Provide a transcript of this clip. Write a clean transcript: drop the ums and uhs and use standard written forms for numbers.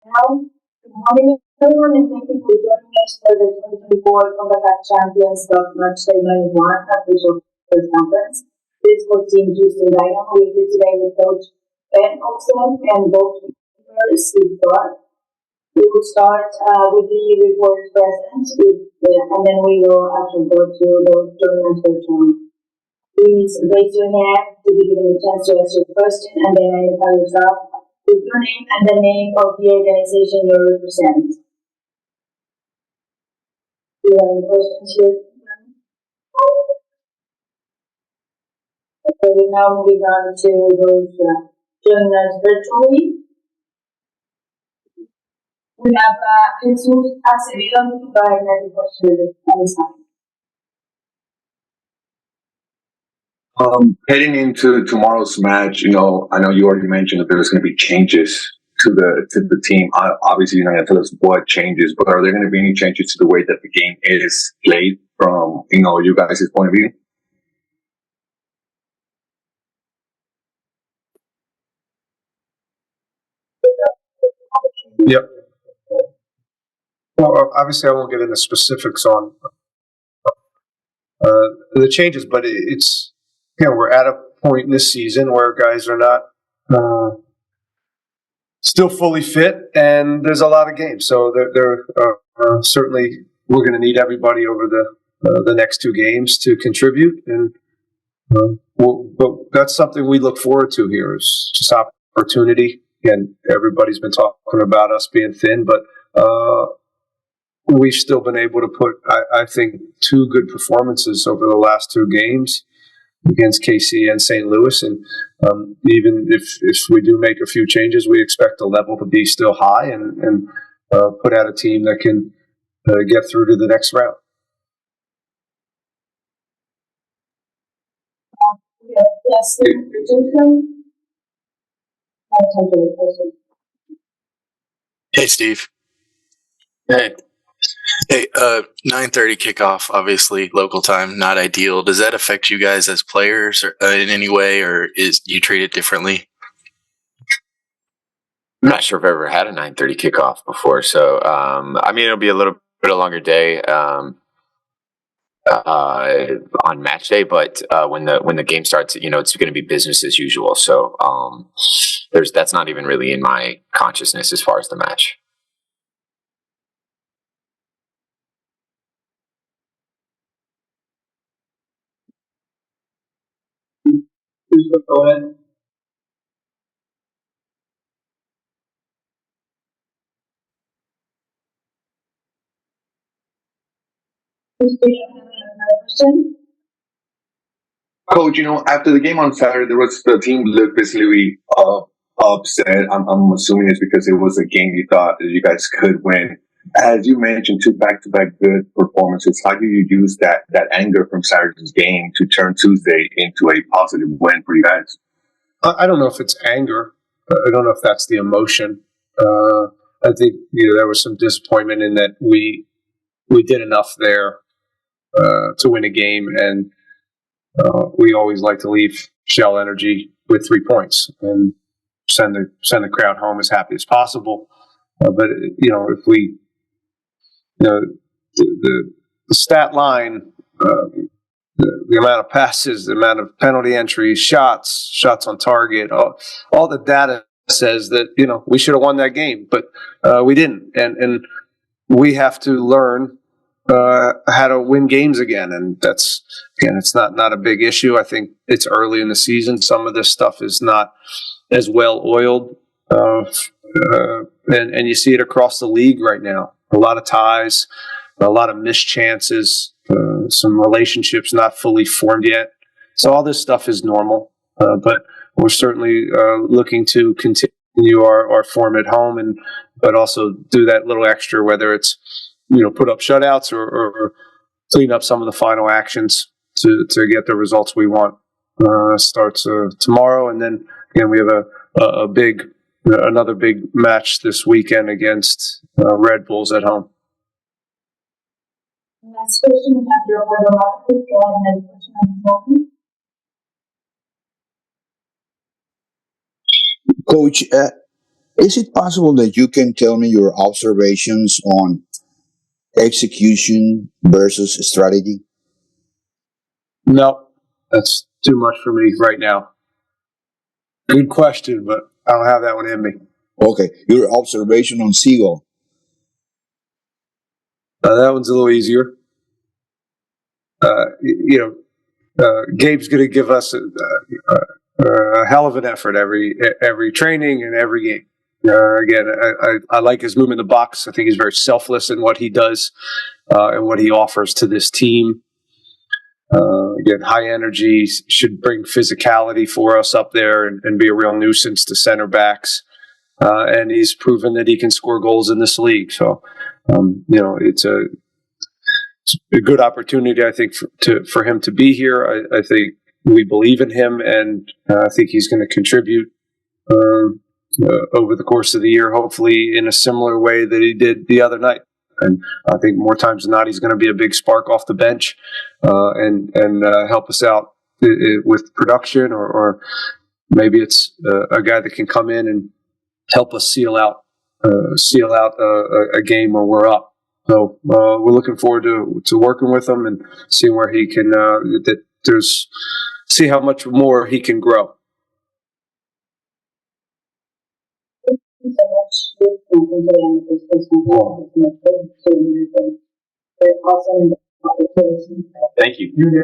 Good morning, everyone, and thank you for joining us for the 2024 CONCACAF Champions Cup Match Day 91 official first conference. This is for Team Houston Dynamo. We're here today with Coach Olsen and goalkeeper Steve Clark. We will start with the reporters present, and then we will actually go to those joining us virtually. Please raise your hand to be given a chance to ask your question, and then identify yourself with your name and the name of the organization you represent. Do you have any questions here? Okay, we're now moving on to those joining us virtually. We have Jesus Acevedo to go ahead and ask a question at this time. Heading into tomorrow's match, I know you already mentioned that there's going to be changes to the team. Obviously, you're not going to tell us what changes, but are there going to be any changes to the way that the game is played from you guys' point of view? Yep. Well, obviously, I won't get into specifics on the changes, but it's we're at a point in this season where guys are not still fully fit, and there's a lot of games. So they're certainly we're going to need everybody over the next two games to contribute, and but that's something we look forward to here is just opportunity. Again, everybody's been talking about us being thin, but we've still been able to put, I think, two good performances over the last two games against KC and St. Louis. And even if we do make a few changes, we expect the level to be still high and put out a team that can get through to the next round. Yes, Hey, Steve. Hey, 9:30 kickoff, obviously local time, not ideal. Does that affect you guys as players or, in any way, or is you treat it differently? I'm not sure if I've ever had a 9:30 kickoff before, so it'll be a little bit of a longer day on match day, but when the game starts, it's going to be business as usual. So that's not even really in my consciousness as far as the match. Go ahead. Coach, after the game on Saturday, the team looked basically upset. I'm assuming it's because it was a game you thought that you guys could win. As you mentioned, two back-to-back good performances. How do you use that anger from Saturday's game to turn Tuesday into a positive win for you guys? I don't know if it's anger. I don't know if that's the emotion. I think there was some disappointment in that we did enough there to win a game, and we always like to leave Shell Energy with 3 points and send the crowd home as happy as possible. But if we the stat line, the amount of passes, the amount of penalty entries, shots on target, all the data says that we should have won that game, but we didn't, and we have to learn how to win games again, and that's it's not a big issue. I think it's early in the season. Some of this stuff is not as well oiled, and you see it across the league right now. A lot of ties, a lot of missed chances, some relationships not fully formed yet. So all this stuff is normal, but we're certainly looking to continue our form at home, but also do that little extra, whether it's put up shutouts or clean up some of the final actions to get the results we want. Starts tomorrow, and then again we have another big match this weekend against Red Bulls at home. Next question, we have your order. Go ahead and question on the phone. Coach, Is it possible that you can tell me your observations on execution versus strategy? No, that's too much for me right now. Good question, but I don't have that one in me. Okay, your observation on Seagull. That one's a little easier. Gabe's going to give us a hell of an effort every training and every game. Again, I like his movement in the box. I think he's very selfless in what he does and what he offers to this team. Again, high energy, should bring physicality for us up there and be a real nuisance to center backs. And he's proven that he can score goals in this league. So, it's a good opportunity, I think, for him to be here. I think we believe in him, and I think he's going to contribute over the course of the year, hopefully in a similar way that he did the other night. And I think more times than not, he's going to be a big spark off the bench and help us out with production, or maybe it's a guy that can come in and help us seal out a game where we're up. So we're looking forward to working with him and seeing where he can see how much more he can grow. Thank you so much for today on the first person. Awesome. Thank you.